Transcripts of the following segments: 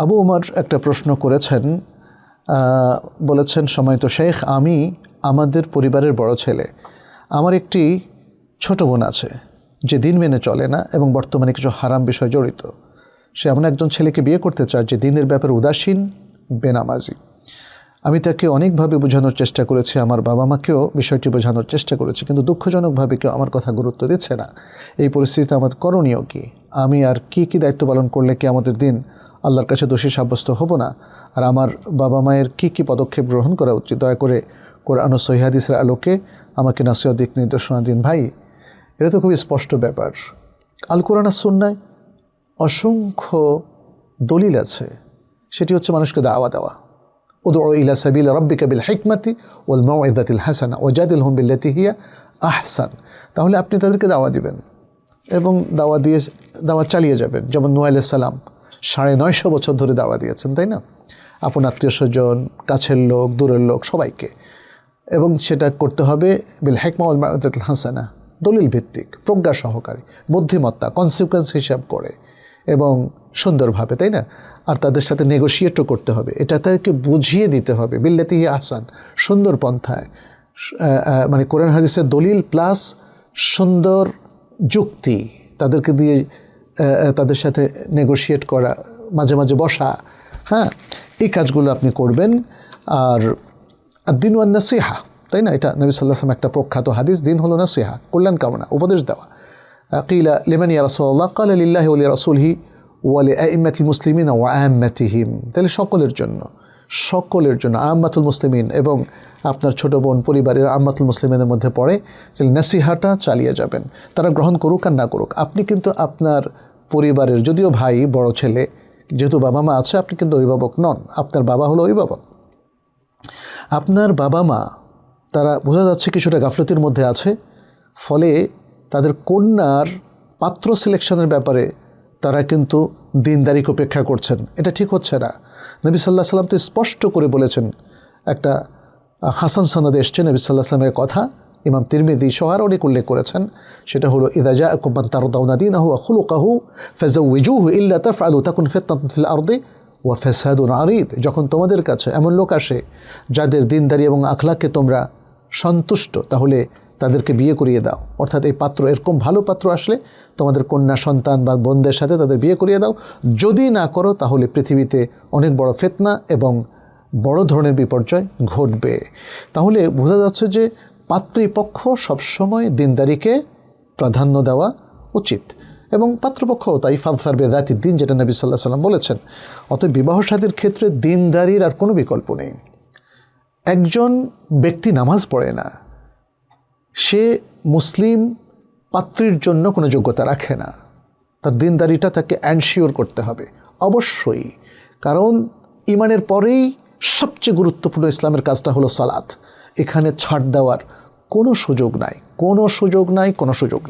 আবু উমর একটা প্রশ্ন করেছেন, বলেছেন, সম্মানিত শেখ, আমি আমাদের পরিবারের বড় ছেলে। আমার একটি ছোট বোন আছে যে দিন মেনে চলে না এবং বর্তমানে কিছু হারাম বিষয় জড়িত। সে এমন একজন ছেলেকে বিয়ে করতে চায় যে দিনের ব্যাপারে উদাসীন, বেনামাজি। আমি তাকে অনেকভাবে বোঝানোর চেষ্টা করেছি, আমার বাবা মাকেও বিষয়টি বোঝানোর চেষ্টা করেছি, কিন্তু দুঃখজনকভাবে কেউ আমার কথা গুরুত্ব দিচ্ছে না। এই পরিস্থিতিতে আমার করণীয় কি? আমি আর কি দায়িত্ব পালন করলে কি আমাদের দিন আল্লাহর কাছে দোষী সাব্যস্ত হব না? আর আমার বাবা মায়ের কি পদক্ষেপ গ্রহণ করা উচিত? দয়া করে কোরআন ও সহিহ হাদিসের আলোকে আমাকে নাসিহত দিক নির্দেশনা দিন ভাই। এটা তো খুবই স্পষ্ট ব্যাপার। আল কোরআন আর সুন্নায় অসংখ্য দলিল আছে। সেটি হচ্ছে মানুষকে দাওয়া দেওয়া। উদউ ইলা সাবিল রাব্বিকা বিল হিকমাতি ওয়াল মাউইযাতিল হাসানা ওয়াজাদিলহুম বিল্লাতি হিয়া আহসান। তাহলে আপনি তাদেরকে দাওয়া দিবেন এবং দাওয়া চালিয়ে যাবেন। যেমন নূহ আলাইহিস সালাম 950 বছর ধরে দাওয়া দিয়েছেন, তাই না? আপন আত্মীয় স্বজন, কাছের লোক, দূরের লোক, সবাইকে। এবং সেটা করতে হবে বিল হিকমা ওয়াল মাউইযাতিল হাসানা, দলিল ভিত্তিক, প্রজ্ঞা সহকারে, বুদ্ধিমত্তা, কনসিকুয়েন্স হিসাব করে এবং সুন্দরভাবে, তাই না? আর তাদের সাথে নেগোশিয়েটও করতে হবে। এটা তাদেরকে বুঝিয়ে দিতে হবে বিল্লাতি হিয়া আহসান, সুন্দর পন্থায়, মানে কোরআন হাদিসের দলিল প্লাস সুন্দর যুক্তি, তাদেরকে দিয়ে তাদের সাথে নেগোশিয়েট করা, মাঝে মাঝে বসা। হ্যাঁ, এই কাজগুলো আপনি করবেন। আর দিন ওয়ান নাসিহা, তাই না? এটা নবী সাল্লাল্লাহু আলাইহি ওয়াসাল্লাম একটা প্রখ্যাত হাদিস। দিন হলো নাসিহা, কল্যাণ কামনা, উপদেশ দেওয়া। কিলা লিমান ইয়া রাসূলুল্লাহ, ক্বালা লিল্লাহি ওয়া লিরাসূলিহি ওয়া লিআইম্মাতিল মুসলিমিনা ওয়া আম্মাতিহিম। তাহলে সকলের জন্য আম্মাতুল মুসলিমিন এবং আপনার ছোট বোন পরিবারের আম্মাতুল মুসলিমিনের মধ্যে পড়ে। তাহলে নাসিহাটা চালিয়ে যাবেন, তারা গ্রহণ করুক আর না করুক। আপনি কিন্তু আপনার পরিবারের, যদিও ভাই বড় ছেলে, যেহেতু বাবা মা আছে, আপনি কিন্তু অভিভাবক নন, আপনার বাবা হলো অভিভাবক। আপনার বাবা মা, তারা বোঝা যাচ্ছে কিছুটা গাফলতির মধ্যে আছে। ফলে তাদের কন্যার পাত্র সিলেকশনের ব্যাপারে তারা কিন্তু দিনদারিকে উপেক্ষা করছেন। এটা ঠিক হচ্ছে না। নবী সাল্লাল্লাহু আলাইহি ওয়াসাল্লাম তো স্পষ্ট করে বলেছেন, একটা হাসান সনদে এসছে নবী সাল্লাল্লাহু আলাইহি ওয়াসাল্লামের কথা, ইমাম তিরমিজি সহ আর অনেক উল্লেখ করেছেন। সেটা হলো, ইযা জাআকুম মান তারদাউনা দীনাহু ওয়া খুলুকাহু ফাযাওয়িজুহু ইল্লা তাফআলু তাকুন ফিতনাতুন ফিল আরদি ওয়া ফাসাদুন আরিদ। যখন তোমাদের কাছে এমন লোক আসে যাদের দিনদারি এবং আখলাকে তোমরা সন্তুষ্ট, তাহলে তাদেরকে বিয়ে করিয়ে দাও। অর্থাৎ এই পাত্র, এরকম ভালো পাত্র আসলে তোমাদের কন্যা সন্তান বা বোনদের সাথে তাদের বিয়ে করিয়ে দাও। যদি না করো তাহলে পৃথিবীতে অনেক বড় ফিতনা এবং বড় ধরনের বিপর্যয় ঘটবে। তাহলে বোঝা যাচ্ছে যে পাত্রীপক্ষ সবসময় দিনদারিকে প্রাধান্য দেওয়া উচিত এবং পাত্রপক্ষও তাই। ফাযফার বিযাতিদ দ্বীন, যেটা নবী সাল্লাল্লাহু আলাইহি ওয়াসাল্লাম বলেছেন। অতএব বিবাহ শাদীর ক্ষেত্রে দিনদারির আর কোনো বিকল্প নেই। একজন ব্যক্তি নামাজ পড়ে না, সে মুসলিম পাত্রীর জন্য কোনো যোগ্যতা রাখে না। তার দিনদারিটা তাকে এনশিওর করতে হবে অবশ্যই, কারণ ইমানের পরেই সবচেয়ে গুরুত্বপূর্ণ ইসলামের কাজটা হলো সালাত। এখানে ছাড় দেওয়ার কোনো সুযোগ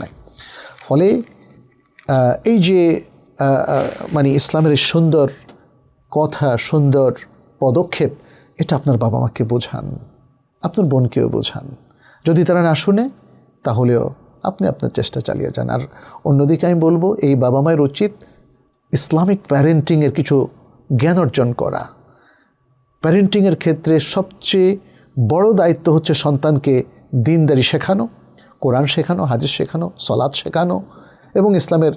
নাই। ফলে এই যে মানে ইসলামের এই সুন্দর কথা, সুন্দর পদক্ষেপ, এটা আপনার বাবা মাকে বোঝান, আপনার বোনকেও বোঝান। যদি তারা না শুনে, তাহলেও আপনি আপনার চেষ্টা চালিয়ে যান। আর অন্যদিকে আমি বলবো, এই বাবা মায়ের উচিত ইসলামিক প্যারেন্টিংয়ের কিছু জ্ঞান অর্জন করা। প্যারেন্টিংয়ের ক্ষেত্রে সবচেয়ে বড় দায়িত্ব হচ্ছে সন্তানকে দিনদারি শেখানো, কোরআন শেখানো, হাদিস শেখানো, সালাত শেখানো এবং ইসলামের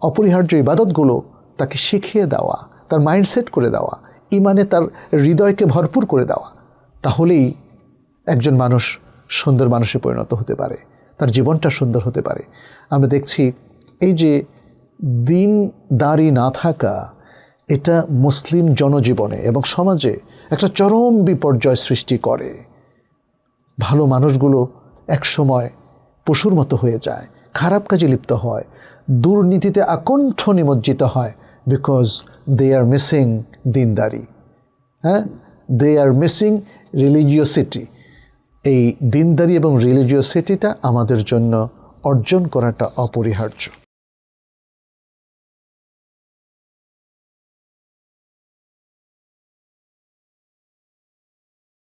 অপরিহার্য ইবাদতগুলো তাকে শিখিয়ে দেওয়া, তার মাইন্ডসেট করে দেওয়া, ইমানে তার হৃদয়কে ভরপুর করে দেওয়া। তাহলেই একজন মানুষ সুন্দর মানুষে পরিণত হতে পারে, তার জীবনটা সুন্দর হতে পারে। আমরা দেখছি এই যে দিনদারি না থাকা, এটা মুসলিম জনজীবনে এবং সমাজে একটা চরম বিপর্যয় সৃষ্টি করে। ভালো মানুষগুলো একসময় পশুর মতো হয়ে যায়, খারাপ কাজে লিপ্ত হয়, দুর্নীতিতে আকণ্ঠ নিমজ্জিত হয়, বিকজ দে আর মিসিং দিনদারি। হ্যাঁ, দে আর মিসিং রিলিজিওসিটি। এই দিনদারি এবং রিলিজিওসিটিটা আমাদের জন্য অর্জন করাটা অপরিহার্য।